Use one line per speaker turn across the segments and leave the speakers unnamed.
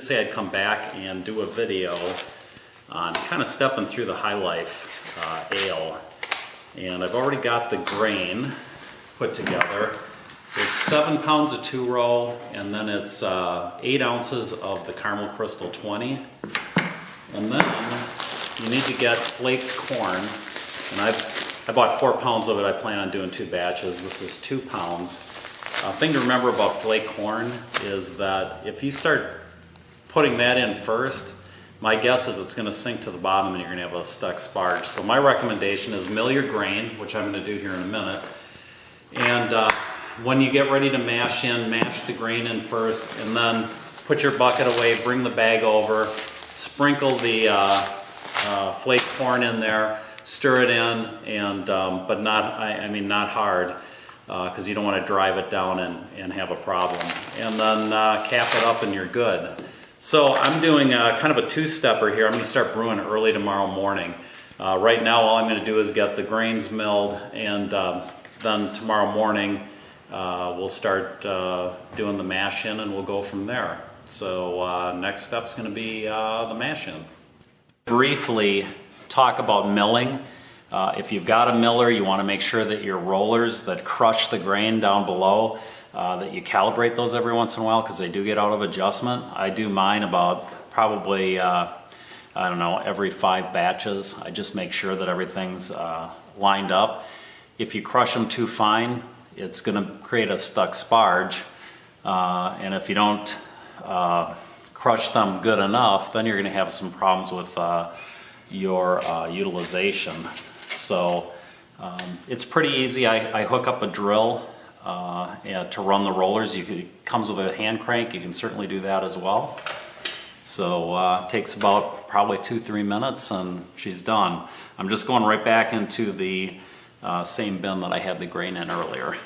did say I'd come back and do a video on kind of stepping through the Highlife Ale. And I've already got the grain put together. It's 7 pounds of 2-row, and then it's 8 ounces of the Caramel Crystal 20. And then you need to get flaked corn. And I bought 4 pounds of it. I plan on doing 2 batches. This is 2 pounds. Thing to remember about flake corn is that if you start putting that in first, my guess is it's going to sink to the bottom and you're going to have a stuck sparge. So my recommendation is mill your grain, which I'm going to do here in a minute. And when you get ready to mash the grain in first, and then put your bucket away, bring the bag over, sprinkle the flake corn in there, stir it in, and but not hard, because you don't want to drive it down and have a problem. And then cap it up and you're good. So I'm doing kind of a two-stepper here. I'm going to start brewing early tomorrow morning. Right now all I'm going to do is get the grains milled, and then tomorrow morning we'll start doing the mash-in, and we'll go from there. So next step's going to be the mash-in. Briefly talk about milling. If you've got a miller, you want to make sure that your rollers that crush the grain down below, that you calibrate those every once in a while, because they do get out of adjustment. I do mine about probably, I don't know, every 5 batches. I just make sure that everything's lined up. If you crush them too fine, it's going to create a stuck sparge, and if you don't crush them good enough, then you're going to have some problems with your utilization. So it's pretty easy. I hook up a drill to run the rollers. It comes with a hand crank. You can certainly do that as well. So it takes about probably 2-3 minutes, and she's done. I'm just going right back into the same bin that I had the grain in earlier.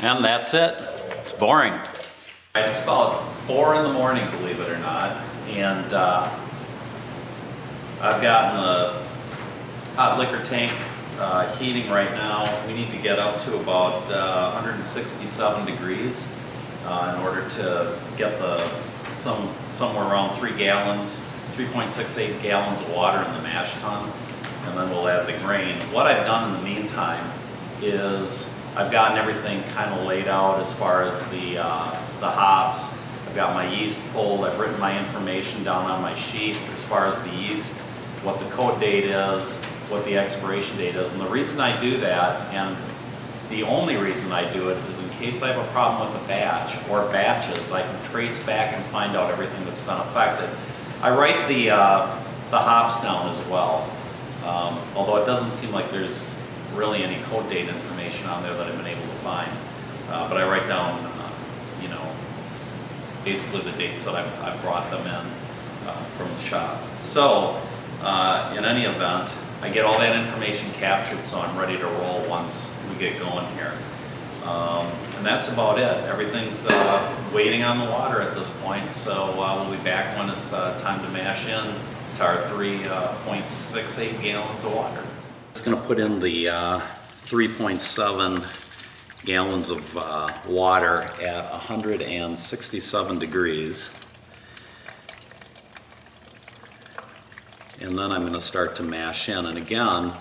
And that's it. It's boring. It's about 4 in the morning, believe it or not, and I've gotten the hot liquor tank heating right now. We need to get up to about 167 degrees in order to get somewhere around 3 gallons, 3.68 gallons of water in the mash tun, and then we'll add the grain. What I've done in the meantime is I've gotten everything kind of laid out as far as the hops. I've got my yeast pulled. I've written my information down on my sheet as far as the yeast, what the code date is, what the expiration date is. And the reason I do that, and the only reason I do it, is in case I have a problem with a batch or batches, I can trace back and find out everything that's been affected. I write the hops down as well, although it doesn't seem like there's really any code date information on there that I've been able to find. But I write down, you know, basically the dates that I've brought them in from the shop. So, in any event, I get all that information captured, so I'm ready to roll once we get going here. And that's about it. Everything's waiting on the water at this point, so we'll be back when it's time to mash in to our 3.68 gallons of water. I'm just going to put in the 3.7 gallons of water at 167 degrees. And then I'm going to start to mash in. And again,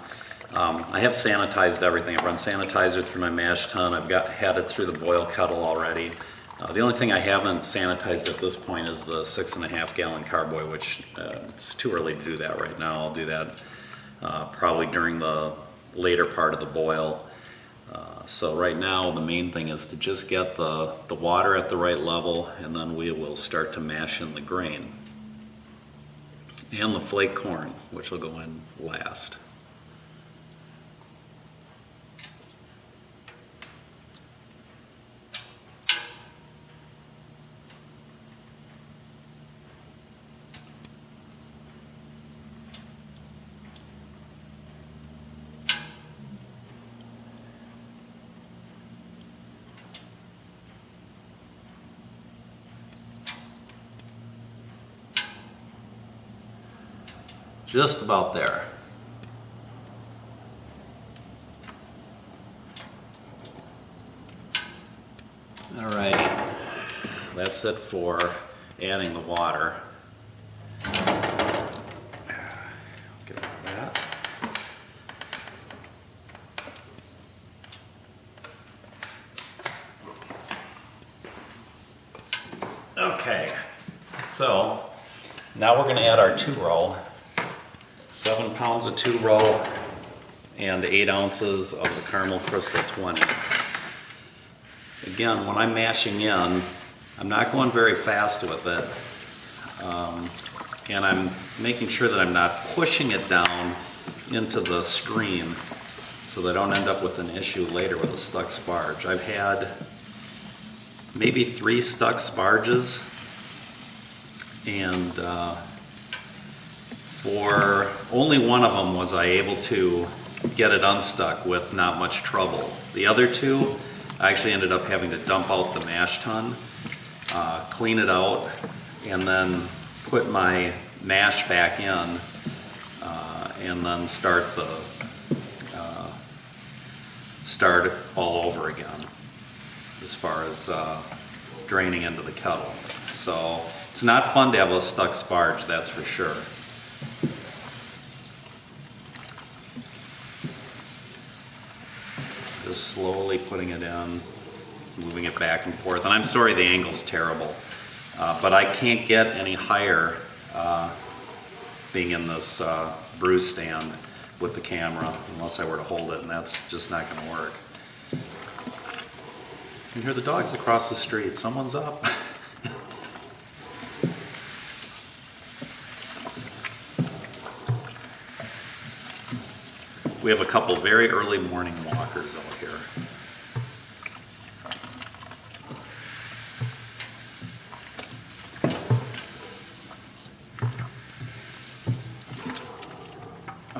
I have sanitized everything. I've run sanitizer through my mash tun. I've had it through the boil kettle already. The only thing I haven't sanitized at this point is the 6.5 gallon carboy, which it's too early to do that right now. I'll do that probably during the later part of the boil. So right now the main thing is to just get the water at the right level, and then we will start to mash in the grain and the flake corn, which will go in last. Just about there. All right, that's it for adding the water. Get rid of that. Okay, so now we're going to add our 2-row. 7 pounds of 2-row and 8 ounces of the Caramel Crystal 20. Again, when I'm mashing in, I'm not going very fast with it, and I'm making sure that I'm not pushing it down into the stream so that I don't end up with an issue later with a stuck sparge. I've had maybe 3 stuck sparges, and for only one of them was I able to get it unstuck with not much trouble. The other 2, I actually ended up having to dump out the mash tun, clean it out, and then put my mash back in, and then start all over again as far as draining into the kettle. So it's not fun to have a stuck sparge, that's for sure. Just slowly putting it in, moving it back and forth. And I'm sorry the angle's terrible, but I can't get any higher being in this brew stand with the camera unless I were to hold it, and that's just not going to work. You can hear the dogs across the street. Someone's up. We have a couple very early morning walkers out here.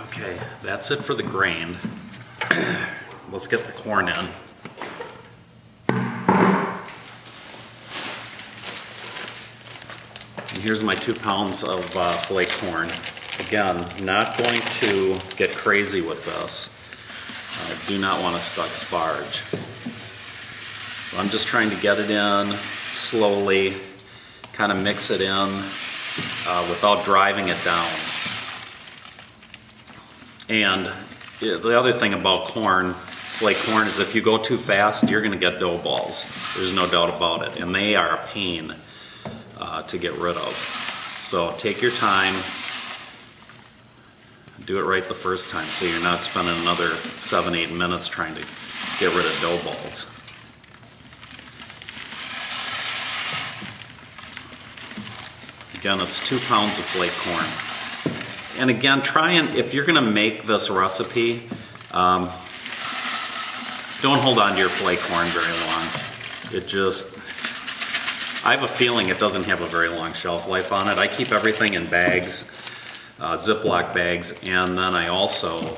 Okay, that's it for the grain. Let's get the corn in. And here's my 2 pounds of flake corn. Again, not going to get crazy with this. I do not want a stuck sparge. So I'm just trying to get it in slowly, kind of mix it in without driving it down. And the other thing about corn, flake corn, is if you go too fast, you're going to get dough balls. There's no doubt about it. And they are a pain to get rid of. So take your time. Do it right the first time so you're not spending another 7-8 minutes trying to get rid of dough balls. Again, it's 2 pounds of flake corn. And again, if you're going to make this recipe, don't hold on to your flake corn very long. I have a feeling it doesn't have a very long shelf life on it. I keep everything in bags. Ziploc bags, and then I also,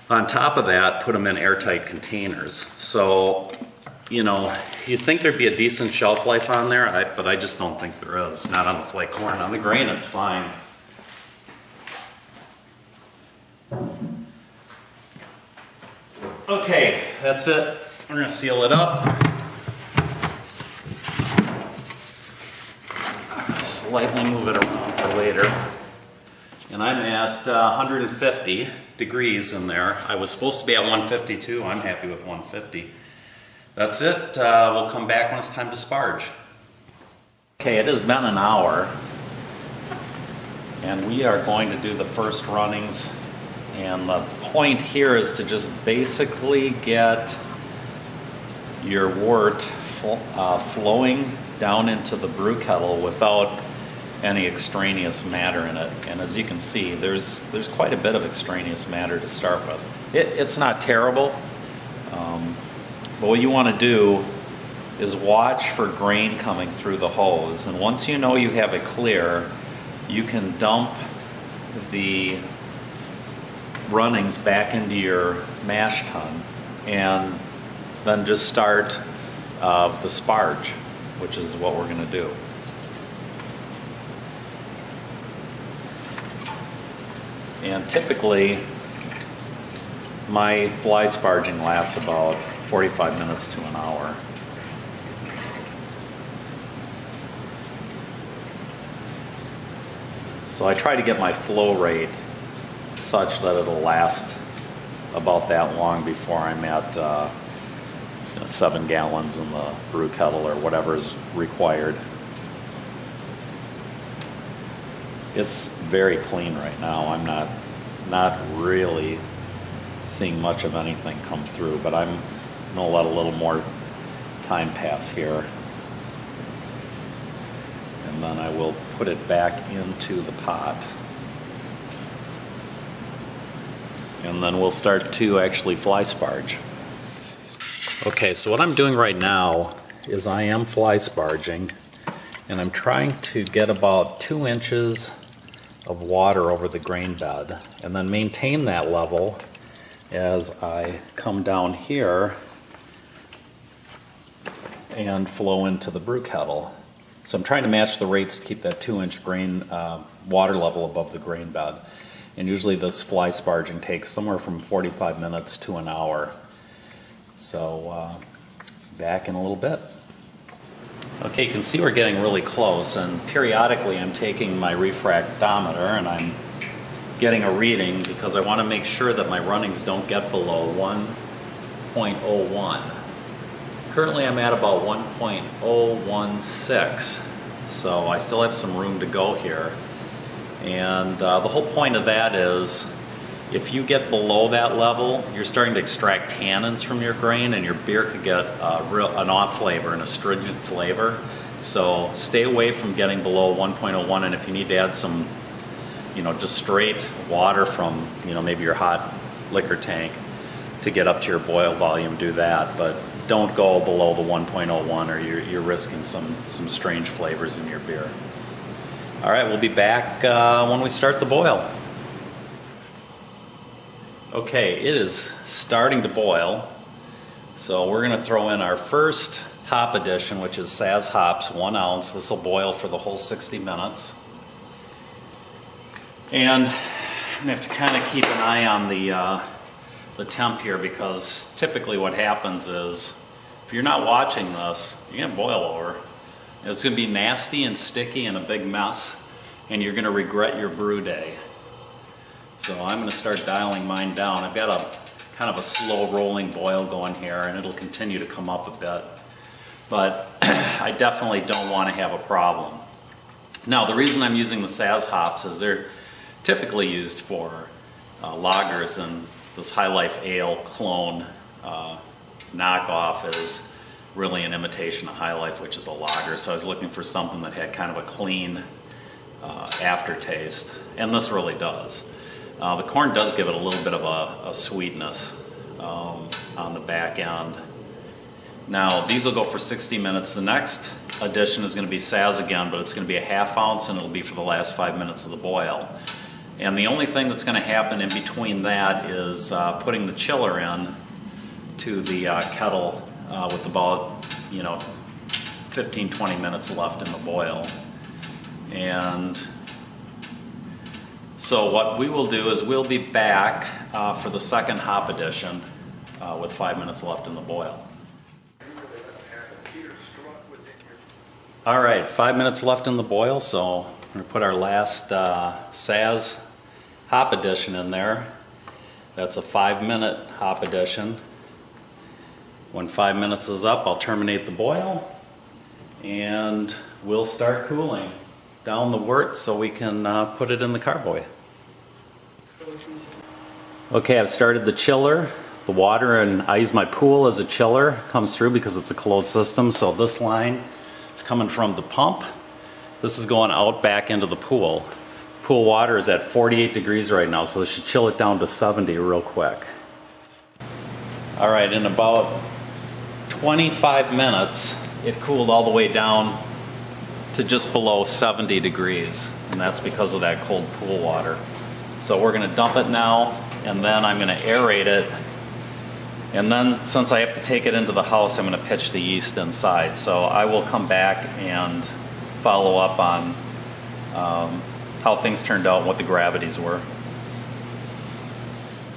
on top of that, put them in airtight containers. So, you know, you'd think there'd be a decent shelf life on there, but I just don't think there is. Not on the flake corn. On the grain, it's fine. Okay, that's it. We're going to seal it up. Slightly move it around for later. And I'm at 150 degrees in there. I was supposed to be at 152. I'm happy with 150. That's it. We'll come back when it's time to sparge. Okay, it has been an hour. And we are going to do the first runnings And the point here is to just basically get your wort flowing down into the brew kettle without any extraneous matter in it. And as you can see, there's quite a bit of extraneous matter to start with. It's not terrible, but what you want to do is watch for grain coming through the hose. And once you know you have it clear, you can dump the runnings back into your mash tun and then just start the sparge, which is what we're going to do. And typically my fly sparging lasts about 45 minutes to an hour. So I try to get my flow rate such that it'll last about that long before I'm at 7 gallons in the brew kettle or whatever is required. It's very clean right now. I'm not really seeing much of anything come through, but I'm going to let a little more time pass here. And then I will put it back into the pot. And then we'll start to actually fly sparge. Okay, so what I'm doing right now is I am fly sparging, and I'm trying to get about 2 inches of water over the grain bed and then maintain that level as I come down here and flow into the brew kettle. So I'm trying to match the rates to keep that 2-inch grain water level above the grain bed. And usually this fly sparging takes somewhere from 45 minutes to an hour. So back in a little bit. Okay, you can see we're getting really close, and periodically I'm taking my refractometer and I'm getting a reading because I want to make sure that my runnings don't get below 1.01. Currently I'm at about 1.016, so I still have some room to go here. And the whole point of that is if you get below that level, you're starting to extract tannins from your grain, and your beer could get an off flavor, an astringent flavor. So stay away from getting below 1.01, and if you need to add some, just straight water from, maybe your hot liquor tank to get up to your boil volume, do that. But don't go below the 1.01 or you're risking some strange flavors in your beer. All right, we'll be back when we start the boil. Okay, it is starting to boil, so we're going to throw in our first hop addition, which is Saz hops, 1 ounce. This will boil for the whole 60 minutes. And I'm going to have to kind of keep an eye on the temp here, because typically what happens is if you're not watching this, you're going to boil over. It's going to be nasty and sticky and a big mess, and you're going to regret your brew day. So I'm going to start dialing mine down. I've got a kind of a slow rolling boil going here, and it'll continue to come up a bit. But I definitely don't want to have a problem. Now, the reason I'm using the Saz hops is they're typically used for lagers, and this Highlife Ale Clone knockoff is really an imitation of Highlife, which is a lager. So I was looking for something that had kind of a clean aftertaste, and this really does. The corn does give it a little bit of a sweetness on the back end. Now, these will go for 60 minutes. The next addition is going to be Saz again, but it's going to be a ½ ounce, and it'll be for the last 5 minutes of the boil. And the only thing that's going to happen in between that is putting the chiller in to the kettle with about 15-20 minutes left in the boil. And so what we will do is we'll be back for the second hop addition with 5 minutes left in the boil. All right, 5 minutes left in the boil, so we're going to put our last Saz hop addition in there. That's a 5-minute hop addition. When 5 minutes is up, I'll terminate the boil, and we'll start cooling down the wort so we can put it in the carboy. Okay, I've started the chiller. The water, and I use my pool as a chiller, comes through because it's a closed system. So this line is coming from the pump. This is going out back into the pool. Pool water is at 48 degrees right now, so this should chill it down to 70 real quick. All right, in about 25 minutes, it cooled all the way down to just below 70 degrees, and that's because of that cold pool water. So we're gonna dump it now, and then I'm gonna aerate it. And then, since I have to take it into the house, I'm going to pitch the yeast inside. So I will come back and follow up on how things turned out and what the gravities were.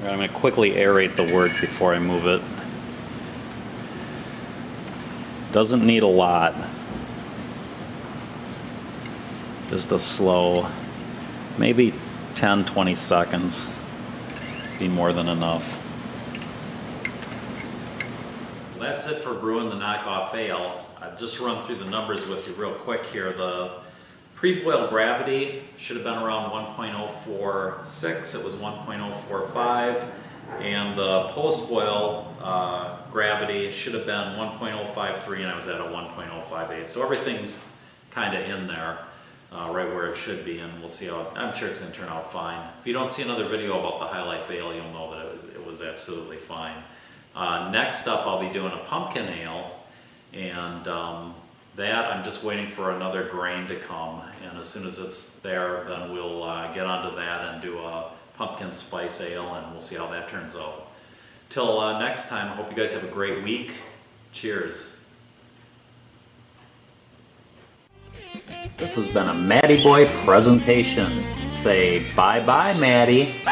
I'm going to quickly aerate the wort before I move it. Doesn't need a lot. Just a slow, maybe 10-20 seconds. Be more than enough. That's it for brewing the knockoff ale. I've just run through the numbers with you real quick here. The pre-boil gravity should have been around 1.046. It was 1.045. And the post-boil gravity should have been 1.053, and I was at a 1.058. So everything's kind of in there, right where it should be, and we'll see how, I'm sure it's going to turn out fine. If you don't see another video about the Highlife Ale, you'll know that it was absolutely fine. Next up, I'll be doing a pumpkin ale, and that I'm just waiting for another grain to come, and as soon as it's there, then we'll get onto that and do a pumpkin spice ale, and we'll see how that turns out. Till next time, I hope you guys have a great week. Cheers. This has been a Matty Boy presentation. Say bye-bye, Matty.